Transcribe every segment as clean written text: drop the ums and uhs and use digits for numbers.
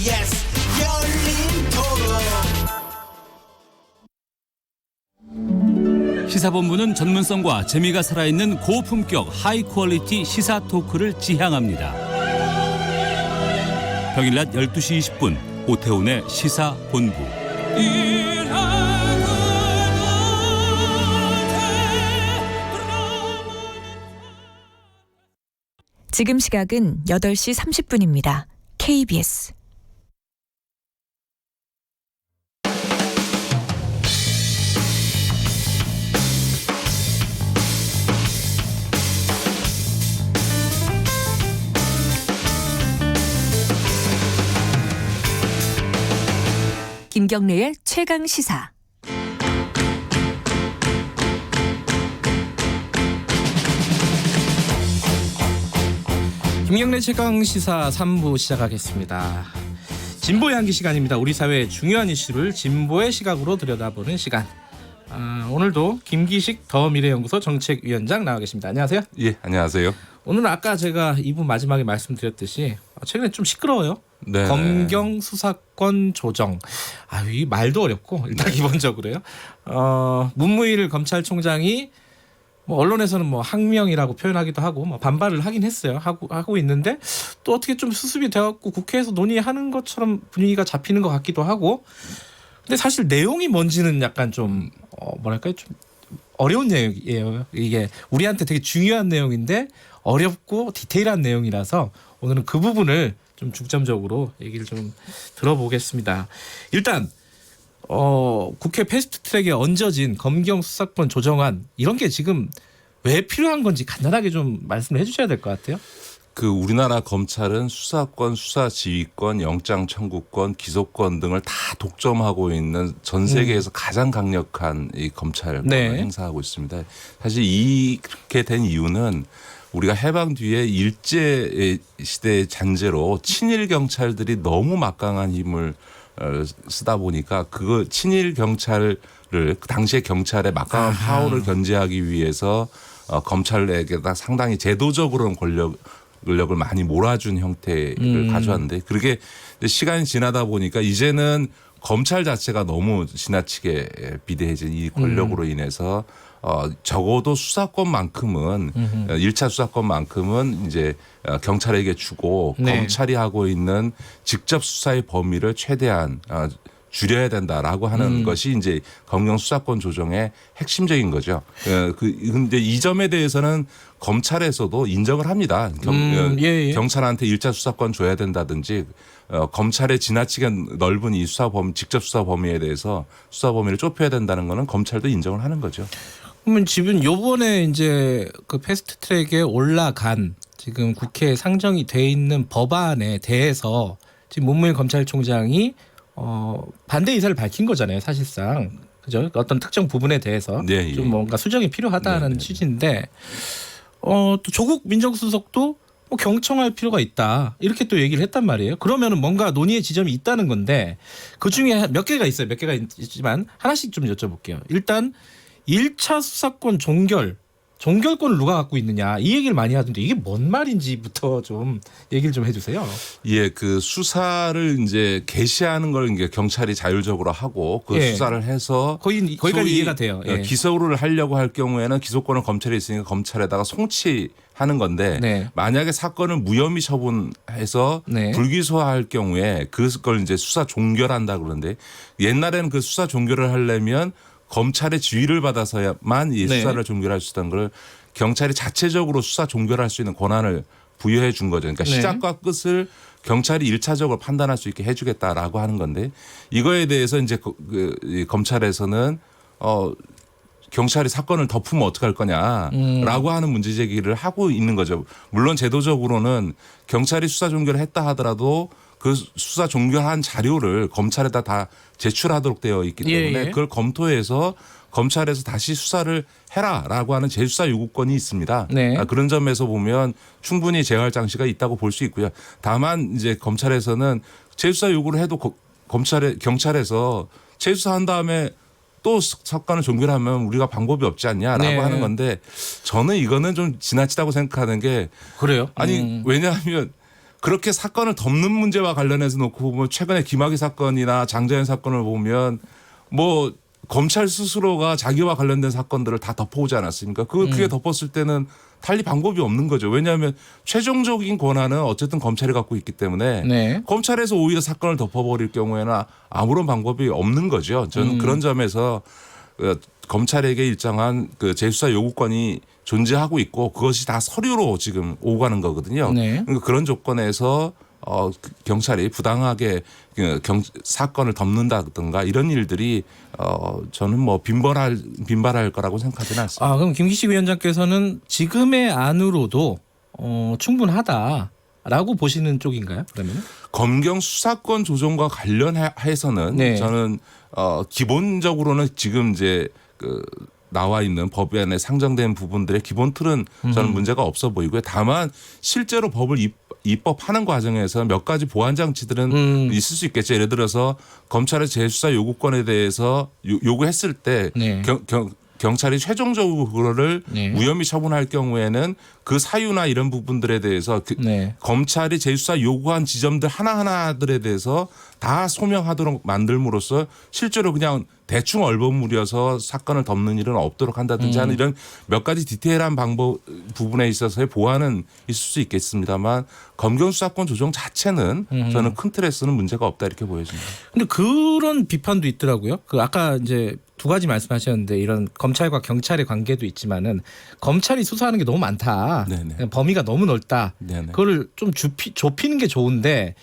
KBS 열린 토론. 시사본부는 전문성과 재미가 살아있는 고품격 하이 퀄리티 시사 토크를 지향합니다. 평일 낮 12시 20분 오태훈의 시사본부. 지금 시각은 8시 30분입니다. KBS 김경래의 최강 시사. 김경래 최강 시사 3부 시작하겠습니다. 진보의 향기 시간입니다. 우리 사회의 중요한 이슈를 진보의 시각으로 들여다보는 시간. 오늘도 김기식 더미래연구소 정책위원장 나와 계십니다. 안녕하세요. 예, 안녕하세요. 오늘은 아까 제가 2부 마지막에 말씀드렸듯이 최근에 좀 시끄러워요. 네. 검경 수사권 조정. 이 말도 어렵고 일단 기본적으로요. 문무일 검찰총장이 언론에서는 항명이라고 표현하기도 하고 반발을 하긴 했어요. 하고 있는데 또 어떻게 좀 수습이 되었고 국회에서 논의하는 것처럼 분위기가 잡히는 것 같기도 하고. 근데 사실 내용이 뭔지는 약간 좀 뭐랄까요, 좀 어려운 내용이에요. 이게 우리한테 되게 중요한 내용인데 어렵고 디테일한 내용이라서 오늘은 그 부분을 좀 중점적으로 얘기를 좀 들어보겠습니다. 일단 국회 패스트트랙에 얹어진 검경 수사권 조정안, 이런 게 지금 왜 필요한 건지 간단하게 좀 말씀을 해주셔야 될 것 같아요. 우리나라 검찰은 수사권, 수사지휘권, 영장청구권, 기소권 등을 다 독점하고 있는 전 세계에서 가장 강력한 이 검찰권을 행사하고 있습니다. 사실 이렇게 된 이유는 우리가 해방 뒤에 일제 시대의 잔재로 친일 경찰들이 너무 막강한 힘을 쓰다 보니까 친일 경찰을 그 당시의 경찰의 막강한 파워를 견제하기 위해서 검찰에게다 상당히 제도적으로는 권력을 많이 몰아준 형태를 가져왔는데, 그렇게 시간이 지나다 보니까 이제는 검찰 자체가 너무 지나치게 비대해진 이 권력으로 인해서 적어도 수사권만큼은 1차 수사권만큼은 이제 경찰에게 주고 검찰이 하고 있는 직접 수사의 범위를 최대한 줄여야 된다라고 하는 것이 이제 검경 수사권 조정의 핵심적인 거죠. 근데 이 점에 대해서는 검찰에서도 인정을 합니다. 경찰한테 1차 수사권 줘야 된다든지 검찰의 지나치게 넓은 이 직접 수사 범위에 대해서 수사 범위를 좁혀야 된다는 거는 검찰도 인정을 하는 거죠. 그러면 지금 요번에 이제 그 패스트트랙에 올라간 지금 국회에 상정이 돼 있는 법안에 대해서 지금 문무일 검찰총장이 반대 의사를 밝힌 거잖아요, 사실상. 그죠? 어떤 특정 부분에 대해서 좀 뭔가 수정이 필요하다는 취지인데, 또 조국 민정수석도 경청할 필요가 있다, 이렇게 또 얘기를 했단 말이에요. 그러면은 뭔가 논의의 지점이 있다는 건데, 그 중에 몇 개가 있어요. 몇 개가 있지만 하나씩 좀 여쭤볼게요. 일단 1차 수사권 종결권을 누가 갖고 있느냐, 이 얘기를 많이 하던데 이게 뭔 말인지부터 좀 얘기를 좀 해주세요. 예, 그 수사를 이제 개시하는 걸 이제 경찰이 자율적으로 하고 수사를 해서 거기까지 이해가 돼요. 기소를 하려고 할 경우에는 기소권은 검찰에 있으니까 검찰에다가 송치하는 건데, 만약에 사건을 무혐의 처분해서 불기소할 경우에 그걸 이제 수사 종결한다 그러는데, 옛날에는 그 수사 종결을 하려면 검찰의 지휘를 받아서야만 이 수사를 종결할 수 있다는 걸 경찰이 자체적으로 수사 종결할 수 있는 권한을 부여해 준 거죠. 그러니까 시작과 끝을 경찰이 1차적으로 판단할 수 있게 해주겠다라고 하는 건데, 이거에 대해서 이제 검찰에서는 경찰이 사건을 덮으면 어떡할 거냐라고 하는 문제 제기를 하고 있는 거죠. 물론 제도적으로는 경찰이 수사 종결을 했다 하더라도 그 수사 종결한 자료를 검찰에다 다 제출하도록 되어 있기 때문에 그걸 검토해서 검찰에서 다시 수사를 해라라고 하는 재수사 요구권이 있습니다. 그런 점에서 보면 충분히 재활 장치가 있다고 볼 수 있고요. 다만 이제 검찰에서는 재수사 요구를 해도 경찰에서 재수사한 다음에 또 사건을 종결하면 우리가 방법이 없지 않냐라고 하는 건데, 저는 이거는 좀 지나치다고 생각하는 게, 그래요? 아니 왜냐하면 그렇게 사건을 덮는 문제와 관련해서 놓고 보면 최근에 김학의 사건이나 장자연 사건을 보면 뭐 검찰 스스로가 자기와 관련된 사건들을 다 덮어오지 않았습니까? 그게 덮었을 때는 달리 방법이 없는 거죠. 왜냐하면 최종적인 권한은 어쨌든 검찰이 갖고 있기 때문에 네. 검찰에서 오히려 사건을 덮어버릴 경우에는 아무런 방법이 없는 거죠. 저는 그런 점에서 검찰에게 일정한 그 재수사 요구권이 존재하고 있고 그것이 다 서류로 지금 오가는 거거든요. 네. 그러니까 그런 조건에서 경찰이 부당하게 사건을 덮는다든가 이런 일들이 저는 뭐 빈발할 거라고 생각하지는 않습니다. 그럼 김기식 위원장께서는 지금의 안으로도 충분하다라고 보시는 쪽인가요? 그러면 검경 수사권 조정과 관련해서는 네. 저는 기본적으로는 지금 이제 나와 있는 법안에 상정된 부분들의 기본 틀은 저는 문제가 없어 보이고요. 다만 실제로 법을 입법하는 과정에서 몇 가지 보완 장치들은 있을 수 있겠죠. 예를 들어서 검찰의 재수사 요구권에 대해서 요구했을 때 네. 경찰이 최종적으로 그거를 네. 무혐의 처분할 경우에는 그 사유나 이런 부분들에 대해서 네. 검찰이 재수사 요구한 지점들 하나하나들에 대해서 다 소명하도록 만들므로써 실제로 그냥 대충 얼버무려서 사건을 덮는 일은 없도록 한다든지 하는 이런 몇 가지 디테일한 부분에 있어서의 보완은 있을 수 있겠습니다만 검경 수사권 조정 자체는 저는 큰 틀에서는 문제가 없다 이렇게 보여집니다. 근데 그런 비판도 있더라고요. 아까 이제 두 가지 말씀하셨는데 이런 검찰과 경찰의 관계도 있지만은 검찰이 수사하는 게 너무 많다. 네네. 범위가 너무 넓다. 네네. 그거를 좀 좁히는 게 좋은데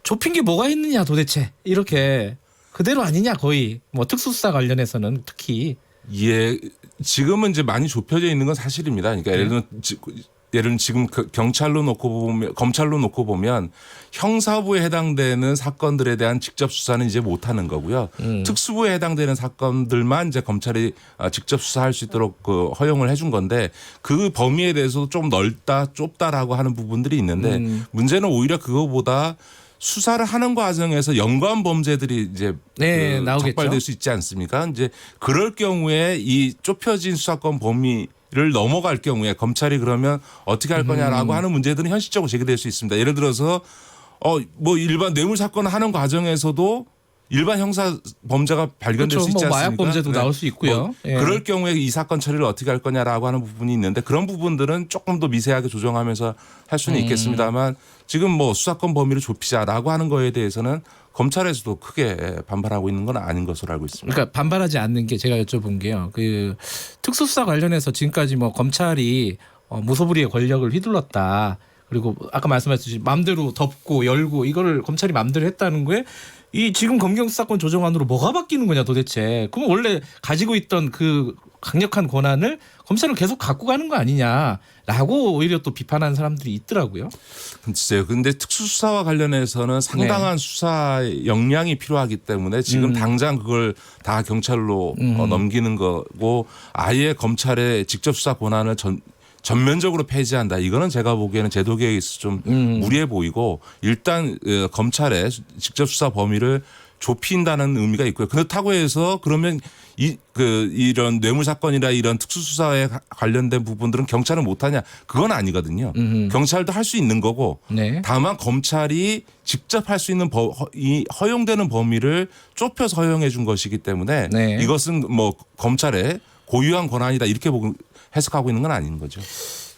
좁힌 게 뭐가 있느냐 도대체 이렇게 그대로 아니냐 거의 뭐 특수수사 관련해서는 특히 예, 지금은 이제 많이 좁혀져 있는 건 사실입니다. 그러니까 예를 들면 지금 검찰로 놓고 보면 형사부에 해당되는 사건들에 대한 직접 수사는 이제 못 하는 거고요. 특수부에 해당되는 사건들만 이제 검찰이 직접 수사할 수 있도록 허용을 해준 건데 그 범위에 대해서도 좀 넓다, 좁다라고 하는 부분들이 있는데 문제는 오히려 그거보다 수사를 하는 과정에서 연관 범죄들이 이제 나오겠죠. 적발될 수 있지 않습니까? 이제 그럴 경우에 이 좁혀진 수사권 범위를 넘어갈 경우에 검찰이 그러면 어떻게 할 거냐라고 하는 문제들은 현실적으로 제기될 수 있습니다. 예를 들어서 뭐 일반 뇌물 사건을 하는 과정에서도 일반 형사 범죄가 발견될 그렇죠. 수 있지 않습니까? 마약 범죄도 나올 수 있고요. 그럴 경우에 이 사건 처리를 어떻게 할 거냐라고 하는 부분이 있는데 그런 부분들은 조금 더 미세하게 조정하면서 할 수는 있겠습니다만 지금 뭐 수사권 범위를 좁히자라고 하는 거에 대해서는 검찰에서도 크게 반발하고 있는 건 아닌 것으로 알고 있습니다. 그러니까 반발하지 않는 게 제가 여쭤본 게요. 특수수사 관련해서 지금까지 뭐 검찰이 무소불위의 권력을 휘둘렀다. 그리고 아까 말씀하셨듯이 마음대로 덮고 열고 이거를 검찰이 마음대로 했다는 거에 이 지금 검경 수사권 조정안으로 뭐가 바뀌는 거냐 도대체. 그럼 원래 가지고 있던 그 강력한 권한을 검찰은 계속 갖고 가는 거 아니냐라고 오히려 또 비판하는 사람들이 있더라고요. 글쎄요. 근데 특수수사와 관련해서는 상당한 수사 역량이 필요하기 때문에 지금 당장 그걸 다 경찰로 넘기는 거고 아예 검찰의 직접 수사 권한을 전면적으로 폐지한다. 이거는 제가 보기에는 제도 개혁에 있어서 좀 무리해 보이고 일단 검찰의 직접 수사 범위를 좁힌다는 의미가 있고요. 그렇다고 해서 그러면 이런 뇌물 사건이나 이런 특수수사에 관련된 부분들은 경찰은 못하냐? 그건 아니거든요. 경찰도 할 수 있는 거고 네. 다만 검찰이 직접 할 수 있는 이 허용되는 범위를 좁혀서 허용해 준 것이기 때문에 네. 이것은 뭐 검찰의 고유한 권한이다 이렇게 해석하고 있는 건 아닌 거죠.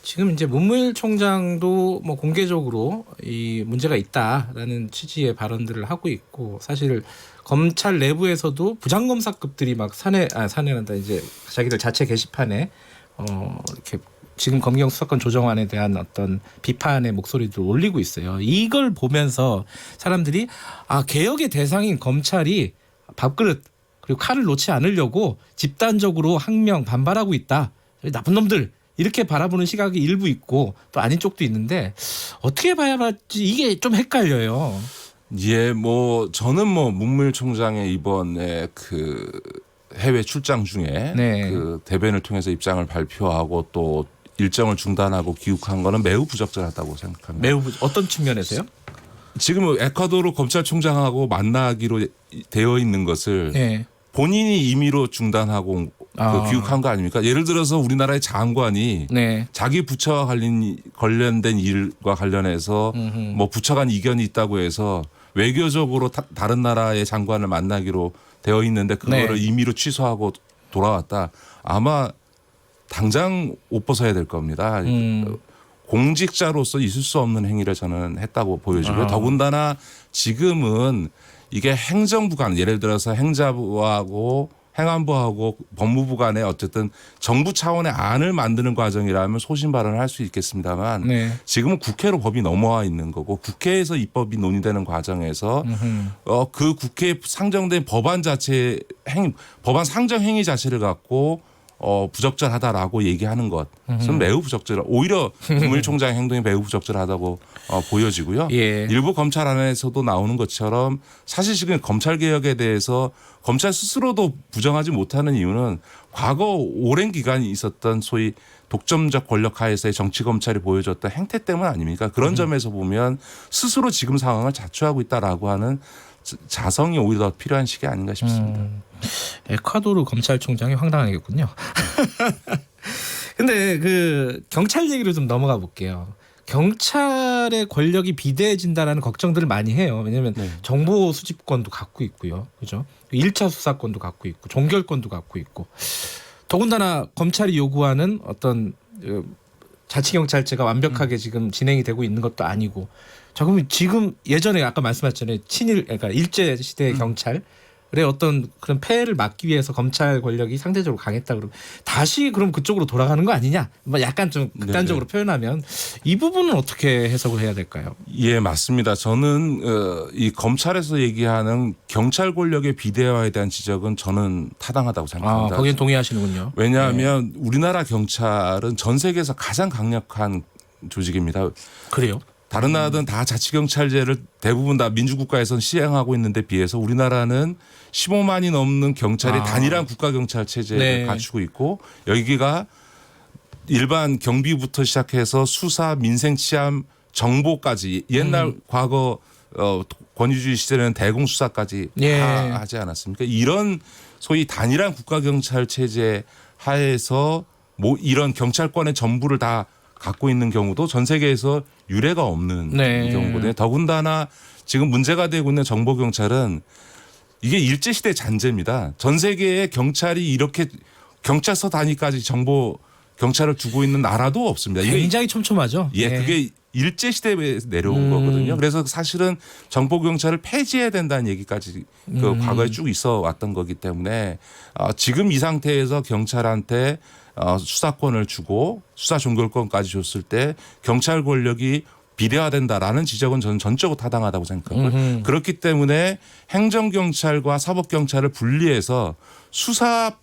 지금 이제 문무일 총장도 뭐 공개적으로 이 문제가 있다라는 취지의 발언들을 하고 있고 사실 검찰 내부에서도 부장검사급들이 막 사내란다 이제 자기들 자체 게시판에 이렇게 지금 검경 수사권 조정안에 대한 어떤 비판의 목소리를 올리고 있어요. 이걸 보면서 사람들이 개혁의 대상인 검찰이 밥그릇 그리고 칼을 놓지 않으려고 집단적으로 항명 반발하고 있다. 나쁜 놈들 이렇게 바라보는 시각이 일부 있고 또 아닌 쪽도 있는데 어떻게 봐야 할지 이게 좀 헷갈려요. 예, 뭐 저는 뭐 문무일 총장의 이번에 해외 출장 중에 네. 대변을 통해서 입장을 발표하고 또 일정을 중단하고 귀국한 거는 매우 부적절하다고 생각합니다. 매우 어떤 측면에서요? 지금 에콰도르 검찰총장하고 만나기로 되어 있는 것을 네. 본인이 임의로 중단하고 귀국한 거 아닙니까? 예를 들어서 우리나라의 장관이 네. 자기 부처와 관련된 일과 관련해서 뭐 부처 간 이견이 있다고 해서 외교적으로 다른 나라의 장관을 만나기로 되어 있는데 그거를 네. 임의로 취소하고 돌아왔다. 아마 당장 옷 벗어야 될 겁니다. 공직자로서 있을 수 없는 행위를 저는 했다고 보여지고요. 더군다나 지금은 이게 행정부 간 예를 들어서 행자부하고 행안부하고 법무부 간에 어쨌든 정부 차원의 안을 만드는 과정이라면 소신 발언을 할 수 있겠습니다만 네. 지금은 국회로 법이 넘어와 있는 거고 국회에서 입법이 논의되는 과정에서 그 국회에 상정된 법안 자체 법안 상정 행위 자체를 갖고 부적절하다라고 얘기하는 것은 매우 부적절. 오히려 국무총장의 행동이 매우 부적절하다고 보여지고요. 예. 일부 검찰 안에서도 나오는 것처럼 사실 지금 검찰 개혁에 대해서 검찰 스스로도 부정하지 못하는 이유는 과거 오랜 기간이 있었던 소위 독점적 권력 하에서의 정치 검찰이 보여줬던 행태 때문 아닙니까? 그런 점에서 보면 스스로 지금 상황을 자초하고 있다라고 하는 자성이 오히려 더 필요한 시기 아닌가 싶습니다. 에콰도르 검찰총장이 황당하겠군요. 근데 그 경찰 얘기로 좀 넘어가 볼게요. 경찰의 권력이 비대해진다라는 걱정들을 많이 해요. 왜냐하면 네. 정보 수집권도 갖고 있고요. 그죠? 1차 수사권도 갖고 있고 종결권도 갖고 있고 더군다나 검찰이 요구하는 어떤 자치경찰제가 완벽하게 지금 진행이 되고 있는 것도 아니고 자 그러면 지금 예전에 아까 말씀하셨잖아요. 친일 그러니까 일제 시대의 경찰의 어떤 그런 폐해를 막기 위해서 검찰 권력이 상대적으로 강했다 그러면 다시 그럼 그쪽으로 돌아가는 거 아니냐? 뭐 약간 좀 극단적으로 표현하면 이 부분은 어떻게 해석을 해야 될까요? 예, 맞습니다. 저는 이 검찰에서 얘기하는 경찰 권력의 비대화에 대한 지적은 저는 타당하다고 생각합니다. 거기엔 동의하시는군요. 왜냐하면 우리나라 경찰은 전 세계에서 가장 강력한 조직입니다. 그래요? 다른 나라들은 다 자치경찰제를 대부분 다 민주국가에서는 시행하고 있는데 비해서 우리나라는 15만이 넘는 경찰이 단일한 국가경찰 체제를 네. 갖추고 있고 여기가 일반 경비부터 시작해서 수사, 민생치안, 정보까지 옛날 과거 권위주의 시대는 대공수사까지 예. 다 하지 않았습니까? 이런 소위 단일한 국가경찰 체제 하에서 뭐 이런 경찰권의 전부를 다 갖고 있는 경우도 전 세계에서 유례가 없는 네. 경우거든요. 더군다나 지금 문제가 되고 있는 정보경찰은 이게 일제시대 잔재입니다. 전 세계에 경찰이 이렇게 경찰서 단위까지 정보 경찰을 두고 있는 나라도 없습니다. 이게 굉장히 촘촘하죠. 예, 네. 그게 일제시대에 내려온 거거든요. 그래서 사실은 정보경찰을 폐지해야 된다는 얘기까지 그 과거에 쭉 있어 왔던 거기 때문에 지금 이 상태에서 경찰한테 수사권을 주고 수사 종결권까지 줬을 때 경찰 권력이 비례화된다라는 지적은 저는 전적으로 타당하다고 생각하고요. 그렇기 때문에 행정경찰과 사법경찰을 분리해서 수사를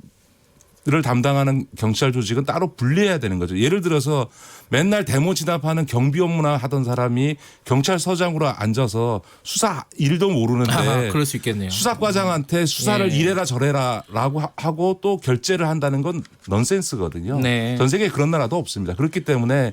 담당하는 경찰 조직은 따로 분리해야 되는 거죠. 예를 들어서 맨날 데모 진압하는 경비 업무나 하던 사람이 경찰서장으로 앉아서 수사 일도 모르는데 그럴 수 있겠네요. 수사과장한테 수사를 예. 이래라 저래라라고 하고 또 결재를 한다는 건 넌센스거든요. 네. 전 세계에 그런 나라도 없습니다. 그렇기 때문에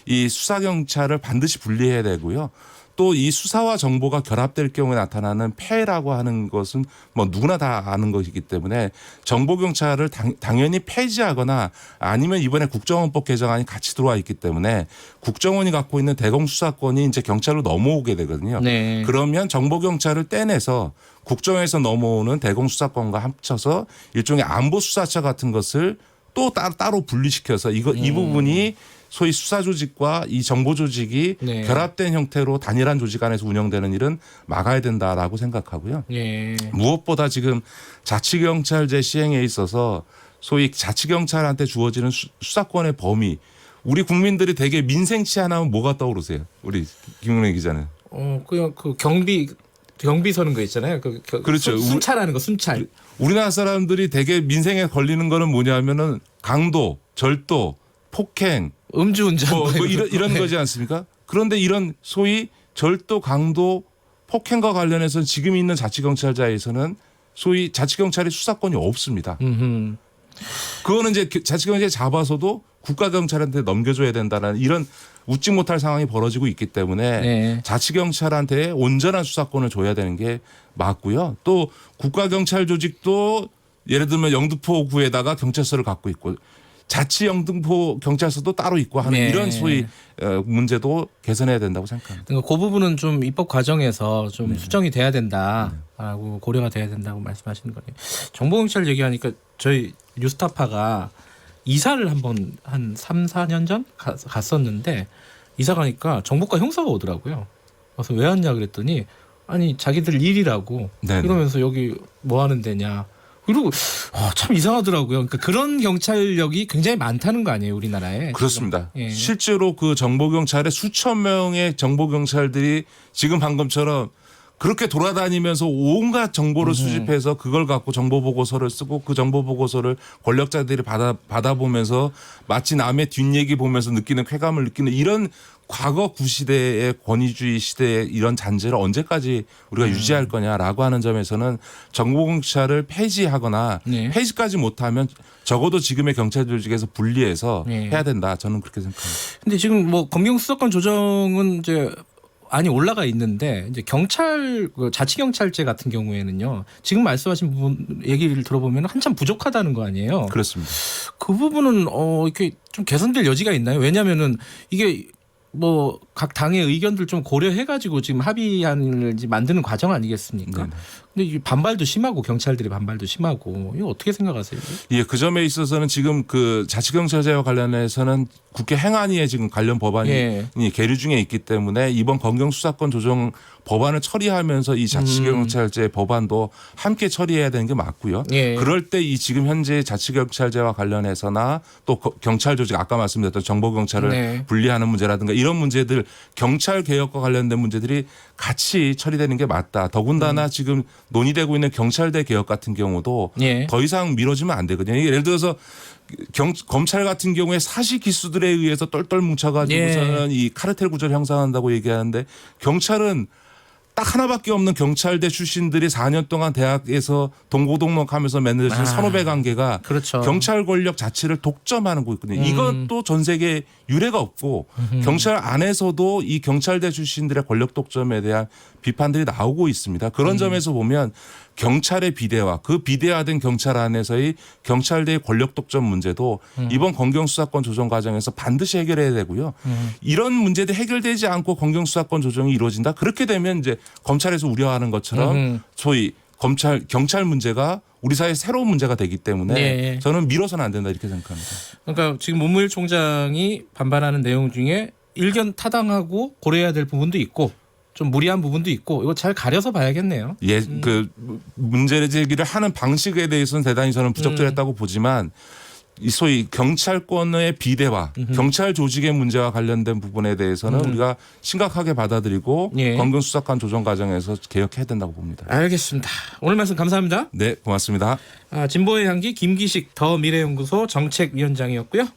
이 수사경찰을 반드시 분리해야 되고요. 또 이 수사와 정보가 결합될 경우에 나타나는 폐해라고 하는 것은 뭐 누구나 다 아는 것이기 때문에 정보경찰을 당연히 폐지하거나 아니면 이번에 국정원법 개정안이 같이 들어와 있기 때문에 국정원이 갖고 있는 대공수사권이 이제 경찰로 넘어오게 되거든요. 네. 그러면 정보경찰을 떼내서 국정에서 넘어오는 대공수사권과 합쳐서 일종의 안보수사처 같은 것을 또 따로 분리시켜서 이 부분이 소위 수사 조직과 이 정보 조직이 네. 결합된 형태로 단일한 조직 안에서 운영되는 일은 막아야 된다라고 생각하고요. 예. 무엇보다 지금 자치경찰제 시행에 있어서 소위 자치경찰한테 주어지는 수사권의 범위 우리 국민들이 되게 민생 치안하면 뭐가 떠오르세요? 우리 김용래 기자는. 그냥 그 경비 서는 거 있잖아요. 그렇죠. 순찰하는 거 순찰. 우리나라 사람들이 되게 민생에 걸리는 거는 뭐냐면은 강도, 절도, 폭행, 음주운전 뭐 이런 거지 않습니까? 그런데 이런 소위 절도, 강도, 폭행과 관련해서 지금 있는 자치경찰자에서는 소위 자치경찰의 수사권이 없습니다. 그거는 이제 자치경찰이 잡아서도 국가경찰한테 넘겨줘야 된다는 이런 웃지 못할 상황이 벌어지고 있기 때문에 네. 자치경찰한테 온전한 수사권을 줘야 되는 게 맞고요. 또 국가경찰 조직도 예를 들면 영등포구에다가 경찰서를 갖고 있고 자치 영등포 경찰서도 따로 있고 하는 네. 이런 소위 문제도 개선해야 된다고 생각합니다. 그러니까 그 부분은 좀 입법 과정에서 좀 네. 수정이 돼야 된다라고 고려가 돼야 된다고 말씀하시는 거네요. 정보경찰 얘기하니까 저희 뉴스타파가 이사를 한번 한 3, 4년 전 갔었는데 이사 가니까 정보과 형사가 오더라고요. 그래서 왜 왔냐 그랬더니 아니 자기들 일이라고 네네. 이러면서 여기 뭐 하는 데냐. 그리고 참 이상하더라고요. 그러니까 그런 경찰력이 굉장히 많다는 거 아니에요, 우리나라에. 그렇습니다. 예. 실제로 그 정보경찰에 수천 명의 정보경찰들이 지금 방금처럼 그렇게 돌아다니면서 온갖 정보를 수집해서 그걸 갖고 정보보고서를 쓰고 그 정보보고서를 권력자들이 받아보면서 마치 남의 뒷얘기 보면서 느끼는 쾌감을 느끼는 이런 과거 구시대의 권위주의 시대의 이런 잔재를 언제까지 우리가 유지할 거냐라고 하는 점에서는 정보경찰을 폐지하거나 네. 폐지까지 못하면 적어도 지금의 경찰 조직에서 분리해서 네. 해야 된다. 저는 그렇게 생각합니다. 근데 지금 뭐 검경 수사권 조정은 이제 안이 올라가 있는데 이제 경찰 자치경찰제 같은 경우에는요. 지금 말씀하신 부분 얘기를 들어보면 한참 부족하다는 거 아니에요. 그렇습니다. 그 부분은 이렇게 좀 개선될 여지가 있나요? 왜냐하면은 이게 뭐 각 당의 의견들 좀 고려해가지고 지금 합의안을 만드는 과정 아니겠습니까? 네네. 근데 이 반발도 심하고 경찰들의 반발도 심하고 이거 어떻게 생각하세요? 예, 그 점에 있어서는 지금 그 자치경찰제와 관련해서는 국회 행안위에 지금 관련 법안이 예. 계류 중에 있기 때문에 이번 검경수사권 조정 법안을 처리하면서 이 자치경찰제 법안도 함께 처리해야 되는 게 맞고요. 예. 그럴 때 이 지금 현재 자치경찰제와 관련해서나 또 경찰 조직 아까 말씀드렸던 정보경찰을 네. 분리하는 문제라든가 이런 문제들 경찰 개혁과 관련된 문제들이 같이 처리되는 게 맞다. 더군다나 지금 논의되고 있는 경찰대 개혁 같은 경우도 예. 더 이상 미뤄지면 안 되거든요. 이게 예를 들어서 검찰 같은 경우에 사시 기수들에 의해서 똘똘 뭉쳐가지고서는 이 카르텔 구조를 형성한다고 얘기하는데 경찰은 딱 하나밖에 없는 경찰대 출신들이 4년 동안 대학에서 동고동락하면서 맺어진 선후배 관계가 그렇죠. 경찰 권력 자체를 독점하는 거 있거든요. 이것도 전 세계에 유례가 없고 경찰 안에서도 이 경찰대 출신들의 권력 독점에 대한 비판들이 나오고 있습니다. 그런 점에서 보면 경찰의 비대화, 그 비대화된 경찰 안에서의 경찰대의 권력 독점 문제도 이번 검경수사권 조정 과정에서 반드시 해결해야 되고요. 이런 문제들이 해결되지 않고 검경수사권 조정이 이루어진다. 그렇게 되면 이제 검찰에서 우려하는 것처럼 소위 경찰 문제가 우리 사회의 새로운 문제가 되기 때문에 네. 저는 미뤄서는 안 된다 이렇게 생각합니다. 그러니까 지금 문무일 총장이 반발하는 내용 중에 일견 타당하고 고려해야 될 부분도 있고 좀 무리한 부분도 있고 이거 잘 가려서 봐야겠네요. 예, 그 문제 제기를 하는 방식에 대해서는 대단히 저는 부적절했다고 보지만 이 소위 경찰권의 비대화, 경찰 조직의 문제와 관련된 부분에 대해서는 우리가 심각하게 받아들이고 예. 검경수사권 조정 과정에서 개혁해야 된다고 봅니다. 알겠습니다. 오늘 말씀 감사합니다. 네, 고맙습니다. 진보의 향기 김기식 더 미래연구소 정책위원장이었고요.